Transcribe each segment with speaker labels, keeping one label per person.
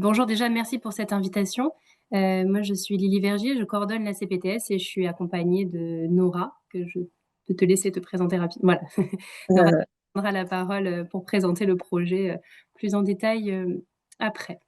Speaker 1: Bonjour, déjà merci pour cette invitation. Moi je suis Lily Vergier, je coordonne la CPTS et je suis accompagnée de Nora, que je peux te laisser te présenter rapidement. Voilà. Nora
Speaker 2: Heu,
Speaker 1: prendra la parole, pour présenter le projet, plus en détail, après.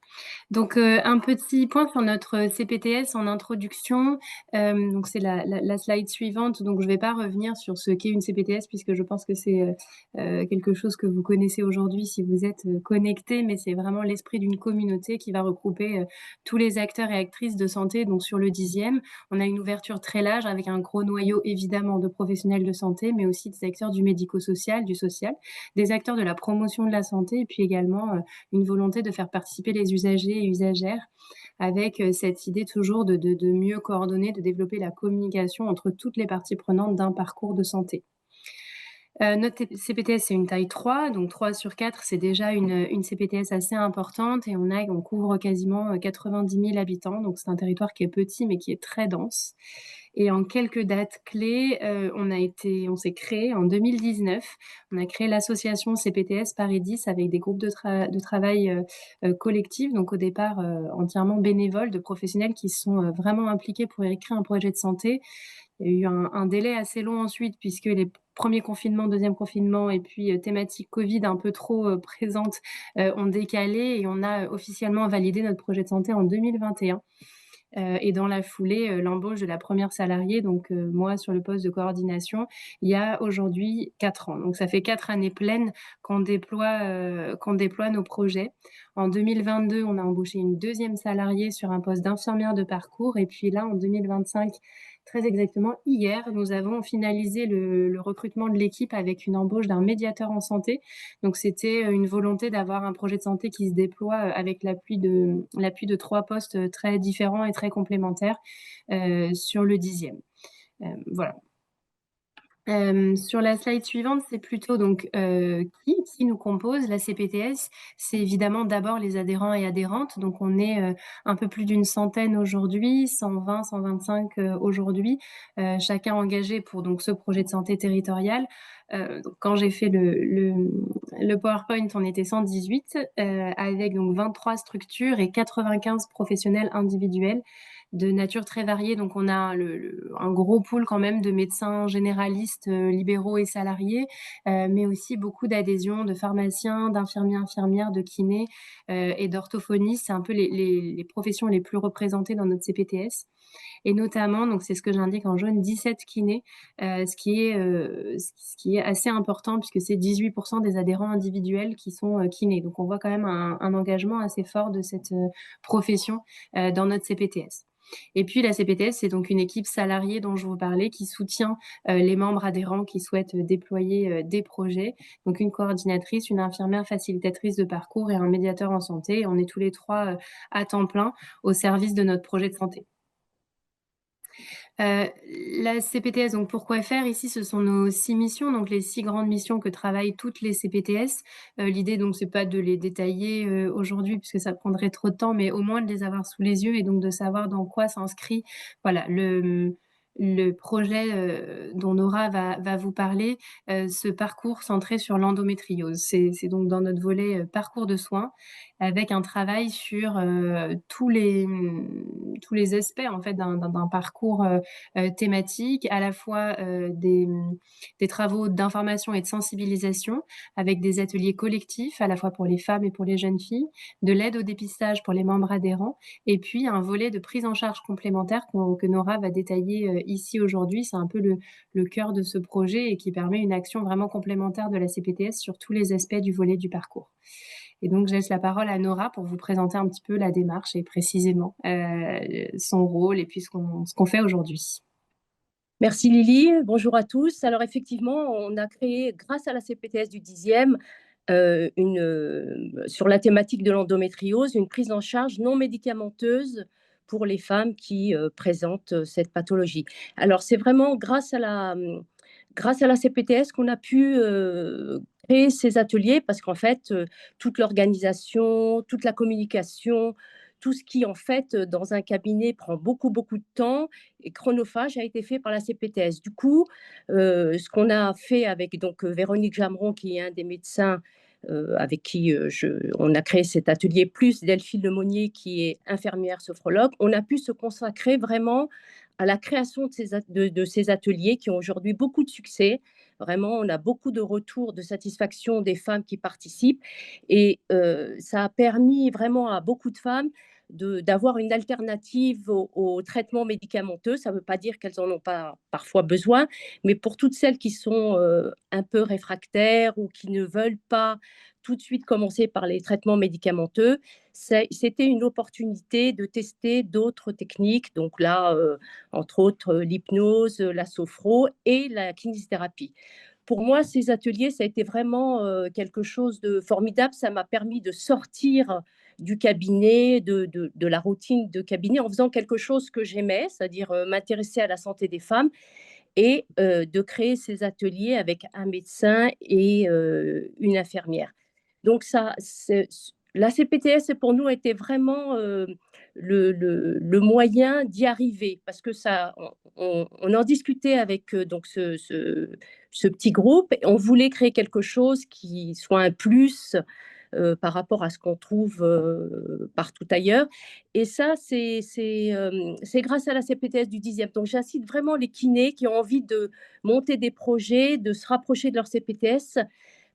Speaker 1: Donc, un petit point sur notre CPTS en introduction. Donc c'est la slide suivante. Donc je vais pas revenir sur ce qu'est une CPTS puisque je pense que c'est, quelque chose que vous connaissez aujourd'hui si vous êtes, connectés, mais c'est vraiment l'esprit d'une communauté qui va regrouper, tous les acteurs et actrices de santé. Donc sur le 10e, on a une ouverture très large avec un gros noyau évidemment de professionnels de santé, mais aussi des acteurs du médico-social, du social, des acteurs de la promotion de la santé et puis également, une volonté de faire participer les usagers et usagères avec cette idée toujours de mieux coordonner, de développer la communication entre toutes les parties prenantes d'un parcours de santé. Notre CPTS, c'est une taille 3, donc 3 sur 4, c'est déjà une CPTS assez importante et on couvre quasiment 90 000 habitants, donc c'est un territoire qui est petit mais qui est très dense. Et en quelques dates clés, on s'est créé en 2019. On a créé l'association CPTS Paris 10 avec des groupes de travail collectifs, donc au départ entièrement bénévoles, de professionnels qui se sont vraiment impliqués pour écrire un projet de santé. Il y a eu un délai assez long ensuite puisque les premiers confinements, deuxième confinement et puis thématique Covid un peu trop présente ont décalé et on a officiellement validé notre projet de santé en 2021. Et dans la foulée, l'embauche de la première salariée, donc moi sur le poste de coordination, il y a aujourd'hui 4 ans. Donc ça fait 4 années pleines qu'on déploie nos projets. En 2022, on a embauché une deuxième salariée sur un poste d'infirmière de parcours et puis là, en 2025, très exactement hier, nous avons finalisé le recrutement de l'équipe avec une embauche d'un médiateur en santé. Donc c'était une volonté d'avoir un projet de santé qui se déploie avec l'appui de 3 postes très différents et très complémentaires sur le 10e. Voilà. Sur la slide suivante, c'est plutôt donc qui nous compose la CPTS. C'est évidemment d'abord les adhérents et adhérentes. Donc on est un peu plus d'une centaine aujourd'hui, 120, 125 aujourd'hui, chacun engagé pour donc ce projet de santé territorial. Donc quand j'ai fait le PowerPoint, on était 118 avec donc 23 structures et 95 professionnels individuels de nature très variée. Donc, on a un gros pool quand même de médecins généralistes, libéraux et salariés, mais aussi beaucoup d'adhésions de pharmaciens, d'infirmiers, infirmières, de kinés et d'orthophonistes. C'est un peu les professions les plus représentées dans notre CPTS. Et notamment, donc c'est ce que j'indique en jaune, 17 kinés, ce qui est assez important puisque c'est 18% des adhérents individuels qui sont kinés. Donc on voit quand même un engagement assez fort de cette profession dans notre CPTS. Et puis la CPTS, c'est donc une équipe salariée dont je vous parlais qui soutient les membres adhérents qui souhaitent déployer des projets. Donc une coordinatrice, une infirmière facilitatrice de parcours et un médiateur en santé. On est tous les trois à temps plein au service de notre projet de santé. La CPTS, donc pourquoi faire ici, ce sont nos 6 missions, donc les 6 grandes missions que travaillent toutes les CPTS. L'idée donc c'est pas de les détailler aujourd'hui puisque ça prendrait trop de temps, mais au moins de les avoir sous les yeux et donc de savoir dans quoi s'inscrit voilà le projet dont Nora va vous parler, ce parcours centré sur l'endométriose. C'est donc dans notre volet parcours de soins avec un travail sur tous les aspects en fait d'un parcours thématiques, à la fois des travaux d'information et de sensibilisation avec des ateliers collectifs, à la fois pour les femmes et pour les jeunes filles, de l'aide au dépistage pour les membres adhérents, et puis un volet de prise en charge complémentaire que Nora va détailler ici aujourd'hui. C'est un peu le cœur de ce projet et qui permet une action vraiment complémentaire de la CPTS sur tous les aspects du volet du parcours. Et donc, je laisse la parole à Nora pour vous présenter un petit peu la démarche et précisément son rôle et puis ce qu'on fait aujourd'hui.
Speaker 2: Merci Lily, bonjour à tous. Alors effectivement, on a créé, grâce à la CPTS du 10e, sur la thématique de l'endométriose, une prise en charge non médicamenteuse pour les femmes qui présentent cette pathologie. Alors c'est vraiment grâce à la CPTS qu'on a pu créer ces ateliers parce qu'en fait, toute l'organisation, toute la communication, tout ce qui en fait dans un cabinet prend beaucoup beaucoup de temps et chronophage a été fait par la CPTS. Du coup, ce qu'on a fait avec donc Véronique Jameron, qui est un des médecins avec qui on a créé cet atelier, plus Delphine Lemonnier qui est infirmière sophrologue, on a pu se consacrer vraiment à la création de ces ateliers qui ont aujourd'hui beaucoup de succès. Vraiment, on a beaucoup de retours de satisfaction des femmes qui participent et ça a permis vraiment à beaucoup de femmes d'avoir une alternative au traitement médicamenteux. Ça ne veut pas dire qu'elles n'en ont pas parfois besoin, mais pour toutes celles qui sont un peu réfractaires ou qui ne veulent pas tout de suite commencer par les traitements médicamenteux, c'était une opportunité de tester d'autres techniques. Donc là, entre autres, l'hypnose, la sophro et la kinésithérapie. Pour moi, ces ateliers, ça a été vraiment quelque chose de formidable. Ça m'a permis de sortir du cabinet, de la routine de cabinet, en faisant quelque chose que j'aimais, c'est-à-dire m'intéresser à la santé des femmes et de créer ces ateliers avec un médecin et une infirmière. Donc ça, la CPTS pour nous était vraiment le moyen d'y arriver parce que ça, on en discutait avec donc ce petit groupe et on voulait créer quelque chose qui soit un plus par rapport à ce qu'on trouve partout ailleurs. Et ça, c'est grâce à la CPTS du 10e. Donc, j'incite vraiment les kinés qui ont envie de monter des projets, de se rapprocher de leur CPTS,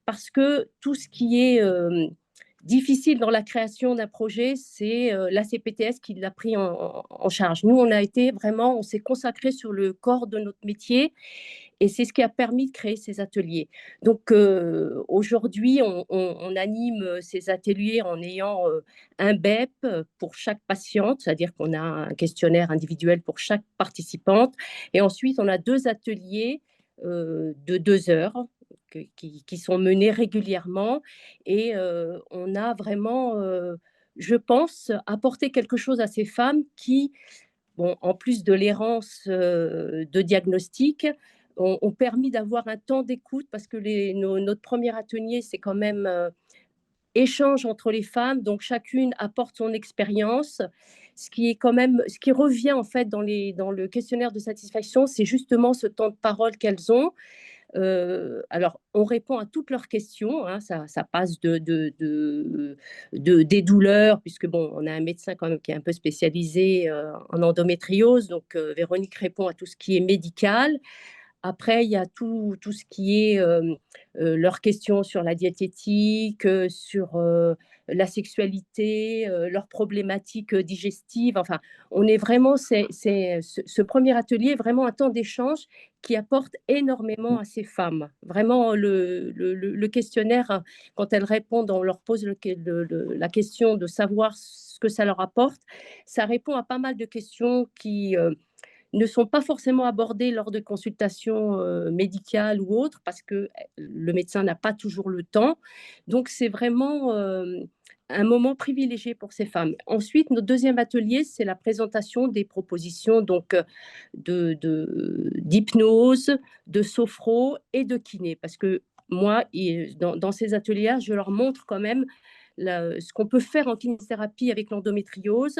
Speaker 2: parce que tout ce qui est difficile dans la création d'un projet, c'est la CPTS qui l'a pris en charge. Nous, on a été vraiment, on s'est consacré sur le corps de notre métier et c'est ce qui a permis de créer ces ateliers. Donc aujourd'hui, on anime ces ateliers en ayant un BEP pour chaque patiente, c'est-à-dire qu'on a un questionnaire individuel pour chaque participante. Et ensuite, on a 2 ateliers de 2 heures qui sont menés régulièrement. Et on a vraiment, je pense, apporté quelque chose à ces femmes qui, bon, en plus de l'errance de diagnostic, ont permis d'avoir un temps d'écoute parce que notre premier atelier, c'est quand même échange entre les femmes, donc chacune apporte son expérience. Ce qui est quand même, ce qui revient en fait dans le questionnaire de satisfaction, c'est justement ce temps de parole qu'elles ont. Alors, on répond à toutes leurs questions, hein, ça passe des douleurs, puisque bon, on a un médecin quand même qui est un peu spécialisé en endométriose, donc Véronique répond à tout ce qui est médical. Après, il y a tout ce qui est leurs questions sur la diététique, sur la sexualité, leurs problématiques digestives. Enfin, on est vraiment, ce premier atelier est vraiment un temps d'échange qui apporte énormément à ces femmes. Vraiment, le questionnaire, quand elles répondent, on leur pose la question de savoir ce que ça leur apporte. Ça répond à pas mal de questions qui ne sont pas forcément abordées lors de consultations médicales ou autres, parce que le médecin n'a pas toujours le temps. Donc, c'est vraiment un moment privilégié pour ces femmes. Ensuite, notre deuxième atelier, c'est la présentation des propositions donc d'hypnose, de sophro et de kiné. Parce que moi, dans ces ateliers-là, je leur montre quand même ce qu'on peut faire en kinésithérapie avec l'endométriose,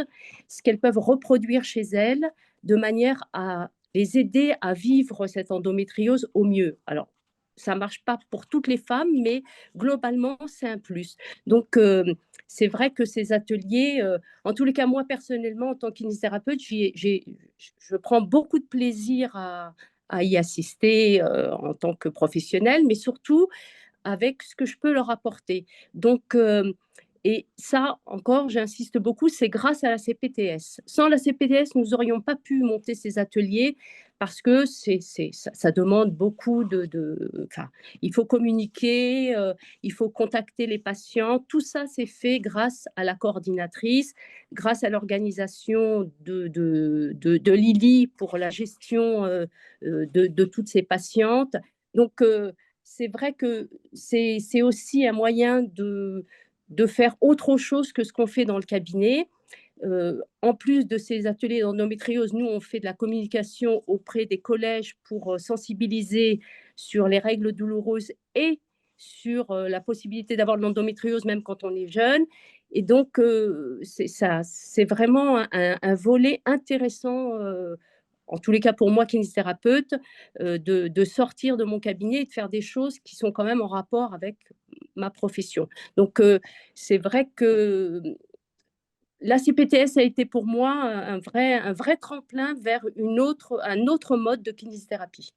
Speaker 2: ce qu'elles peuvent reproduire chez elles, de manière à les aider à vivre cette endométriose au mieux. Alors, ça ne marche pas pour toutes les femmes, mais globalement, c'est un plus. Donc, c'est vrai que ces ateliers, en tous les cas, moi personnellement, en tant que kinésithérapeute, je prends beaucoup de plaisir à y assister en tant que professionnelle, mais surtout avec ce que je peux leur apporter. Donc, et ça, encore, j'insiste beaucoup, c'est grâce à la CPTS. Sans la CPTS, nous n'aurions pas pu monter ces ateliers parce que ça demande beaucoup enfin, il faut communiquer, il faut contacter les patients. Tout ça, c'est fait grâce à la coordinatrice, grâce à l'organisation de Lily pour la gestion de toutes ces patientes. Donc, c'est vrai que c'est aussi un moyen de faire autre chose que ce qu'on fait dans le cabinet. En plus de ces ateliers d'endométriose, nous, on fait de la communication auprès des collèges pour sensibiliser sur les règles douloureuses et sur la possibilité d'avoir de l'endométriose même quand on est jeune. Et donc, c'est vraiment un volet intéressant, en tous les cas pour moi, kinésithérapeute, de sortir de mon cabinet et de faire des choses qui sont quand même en rapport avec ma profession. Donc, c'est vrai que la CPTS a été pour moi un vrai tremplin vers un autre mode de kinésithérapie.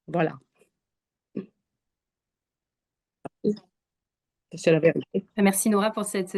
Speaker 2: Voilà, c'est la vérité.
Speaker 1: Merci Nora pour cette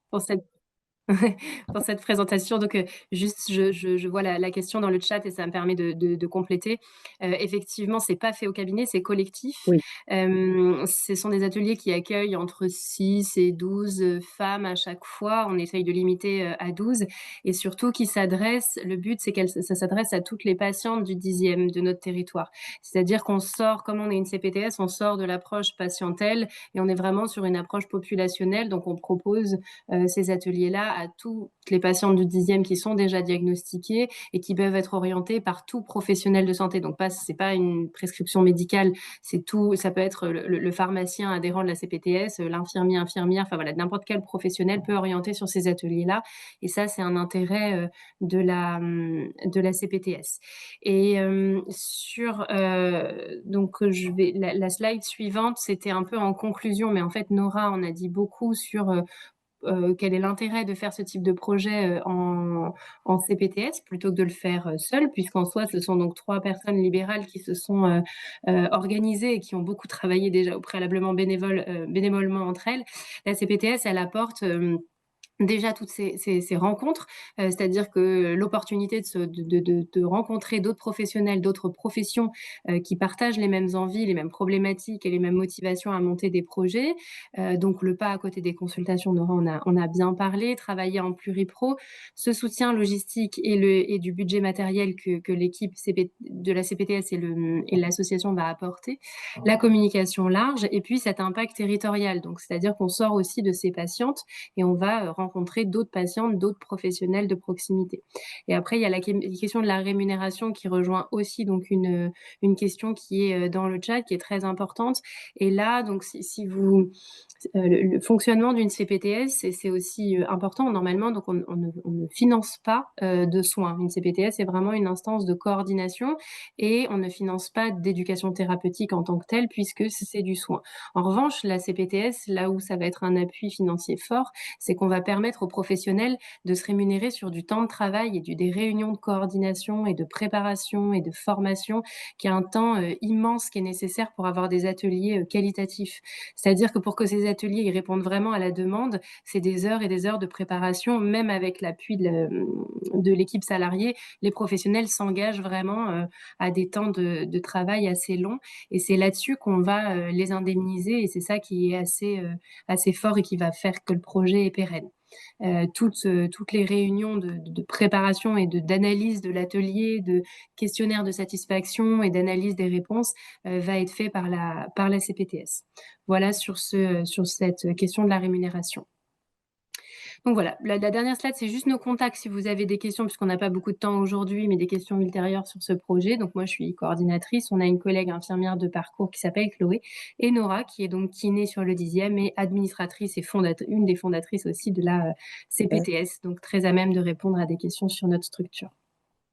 Speaker 1: pour cette présentation. Donc, juste, je vois la question dans le chat et ça me permet de compléter. Effectivement, c'est pas fait au cabinet, c'est collectif.
Speaker 2: Oui,
Speaker 1: Ce sont des ateliers qui accueillent entre 6 et 12 femmes à chaque fois. On essaye de limiter à 12 et surtout qui s'adressent, le but, c'est ça s'adresse à toutes les patientes du 10e de notre territoire. C'est-à-dire qu'on sort, comme on est une CPTS, on sort de l'approche patientèle et on est vraiment sur une approche populationnelle. Donc, on propose ces ateliers-là à toutes les patientes du 10e qui sont déjà diagnostiquées et qui peuvent être orientées par tout professionnel de santé. Donc, c'est pas une prescription médicale, c'est tout. Ça peut être le pharmacien adhérent de la CPTS, l'infirmier, infirmière, enfin voilà, n'importe quel professionnel peut orienter sur ces ateliers-là. Et ça, c'est un intérêt de la CPTS. Et donc la slide suivante, c'était un peu en conclusion, mais en fait Nora en a dit beaucoup sur quel est l'intérêt de faire ce type de projet en CPTS plutôt que de le faire seul, puisqu'en soi, ce sont donc 3 personnes libérales qui se sont organisées et qui ont beaucoup travaillé déjà au préalablement bénévolement entre elles. La CPTS, elle apporte déjà toutes ces rencontres, c'est-à-dire que l'opportunité de rencontrer d'autres professionnels, d'autres professions qui partagent les mêmes envies, les mêmes problématiques et les mêmes motivations à monter des projets. Donc le pas à côté des consultations, Nora, on a bien parlé, travailler en pluripro, ce soutien logistique et du budget matériel que l'équipe de la CPTS et l'association va apporter, la communication large et puis cet impact territorial. Donc c'est-à-dire qu'on sort aussi de ces patientes et on va rencontrer d'autres patientes, d'autres professionnels de proximité. Et après, il y a la question de la rémunération qui rejoint aussi donc une question qui est dans le chat, qui est très importante. Et là, donc, si vous le fonctionnement d'une CPTS, c'est aussi important normalement. Donc, on ne finance pas de soins. Une CPTS est vraiment une instance de coordination et on ne finance pas d'éducation thérapeutique en tant que telle puisque c'est du soin. En revanche, la CPTS, là où ça va être un appui financier fort, c'est qu'on va permettre aux professionnels de se rémunérer sur du temps de travail et des réunions de coordination et de préparation et de formation, qui est un temps immense qui est nécessaire pour avoir des ateliers qualitatifs. C'est-à-dire que pour que ces ateliers ils répondent vraiment à la demande, c'est des heures et des heures de préparation, même avec l'appui de l'équipe salariée, les professionnels s'engagent vraiment à des temps de travail assez longs et c'est là-dessus qu'on va les indemniser et c'est ça qui est assez fort et qui va faire que le projet est pérenne. Toutes les réunions de préparation et d'analyse de l'atelier, de questionnaire de satisfaction et d'analyse des réponses va être fait par la CPTS. Voilà sur cette question de la rémunération. Donc voilà, la dernière slide, c'est juste nos contacts si vous avez des questions, puisqu'on n'a pas beaucoup de temps aujourd'hui, mais des questions ultérieures sur ce projet. Donc moi, je suis coordinatrice. On a une collègue infirmière de parcours qui s'appelle Chloé et Nora, qui est donc kiné sur le 10e et administratrice et une des fondatrices aussi de la CPTS, donc très à même de répondre à des questions sur notre structure.